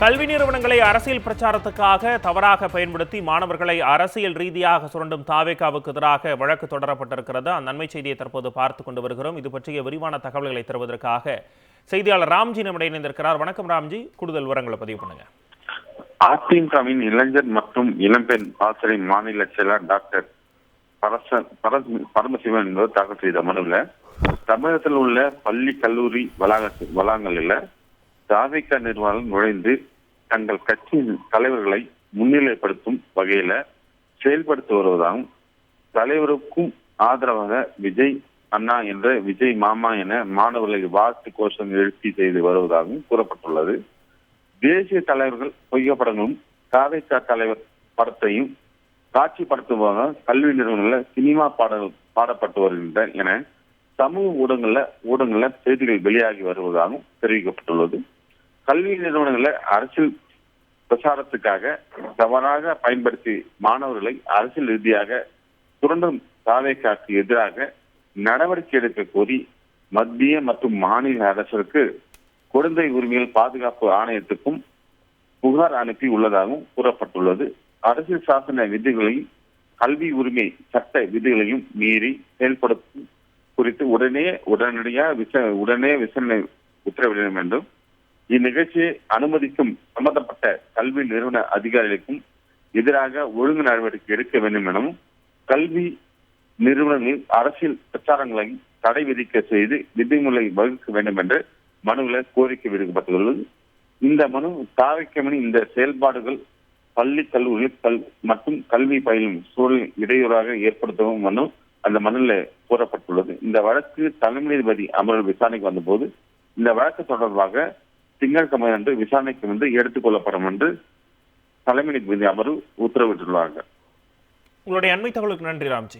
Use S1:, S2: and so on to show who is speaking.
S1: கல்வி நிறுவனங்களை அரசியல் பிரச்சாரத்துக்காக தவறாக பயன்படுத்தி மாணவர்களை அரசியல் ரீதியாக சுரண்டும் தாவேகாவுக்கு எதிராக வழக்கு தொடரப்பட்டிருக்கிறது. அந்த நன்மை செய்தியை தற்போது பார்த்துக் கொண்டு வருகிறோம். இது பற்றிய விரிவான தகவல்களை தருவதற்காக செய்தியாளர் ராம்ஜி நம்முடைய இணைந்திருக்கிறார். வணக்கம் ராம்ஜி, கூடுதல் விவரங்களை பதிவு பண்ணுங்க.
S2: அதிமுகவின் இளைஞர் மற்றும் இளம்பெண் ஆசிரியர் மாநில செயலர் டாக்டர் பரமசிவன் என்பவர் தாக்கல் செய்த மனுவில் தமிழகத்தில் உள்ள பள்ளி கல்லூரி வளாகங்களில் தாவேகா நிர்வாகம் நுழைந்து தங்கள் கட்சியின் தலைவர்களை முன்னிலைப்படுத்தும் வகையில செயல்படுத்தி வருவதாகவும் தலைவருக்கும் ஆதரவாக விஜய் அண்ணா என்ற விஜய் மாமா என மாணவர்களை வாழ்த்து கோஷம் எழுச்சி செய்து வருவதாகவும் கூறப்பட்டுள்ளது. தேசிய தலைவர்கள் புகைப்படங்களும் தாவேகா தலைவர் படத்தையும் காட்சிப்படுத்துவதாக கல்வி நிறுவனங்களில் சினிமா பாடப்பட்டு வருகின்றன என சமூக ஊடகங்கள்ல செய்திகள் வெளியாகி வருவதாகவும் தெரிவிக்கப்பட்டுள்ளது. கல்வி நிறுவனங்களை அரசியல் பிரச்சாரத்துக்காக தவறாக பயன்படுத்தி மாணவர்களை அரசியல் ரீதியாக சுரண்டும் தாவேகாவுக்கு எதிராக நடவடிக்கை எடுக்க கோரி மத்திய மற்றும் மாநில அரசுக்கு குழந்தை உரிமைகள் பாதுகாப்பு ஆணையத்துக்கும் புகார் அனுப்பி உள்ளதாகவும் கூறப்பட்டுள்ளது. அரசியல் சாசன விதிகளையும் கல்வி உரிமை சட்ட விதிகளையும் மீறி செயல்படுத்தும் குறித்து உடனே விசாரணை உத்தரவிட வேண்டும். இந்நிகழ்ச்சியை அனுமதிக்கும் சம்பந்தப்பட்ட கல்வி நிறுவன அதிகாரிகளுக்கும் எதிராக ஒழுங்கு நடவடிக்கை எடுக்க வேண்டும் எனவும் கல்வி நிறுவனங்களில் அரசியல் பிரச்சாரங்களை தடை விதிக்க செய்து விதிமுறை வகுக்க வேண்டும் என்று மனுவில் கோரிக்கை விடுக்கப்பட்டுள்ளது. இந்த மனு தாவேகாவின் இந்த செயல்பாடுகள் பள்ளி கல்லூரிகள் மற்றும் கல்வி பயிலும் சூழல் இடையூறாக ஏற்படுத்தவும் மனு அந்த மனுவில் கூறப்பட்டுள்ளது. இந்த வழக்கு தலைமை நீதிபதி அமர்வு விசாரணைக்கு வந்தபோது இந்த வழக்கு தொடர்பாக திங்கட்கிழமை அன்று விசாரணைக்கு வந்து எடுத்துக் கொள்ளப்படும் என்று தலைமை நீதிபதி அமர்வு உத்தரவிட்டுள்ளார்கள்.
S1: உங்களுடைய அண்மை தகவலுக்கு நன்றி ராம்ஜி.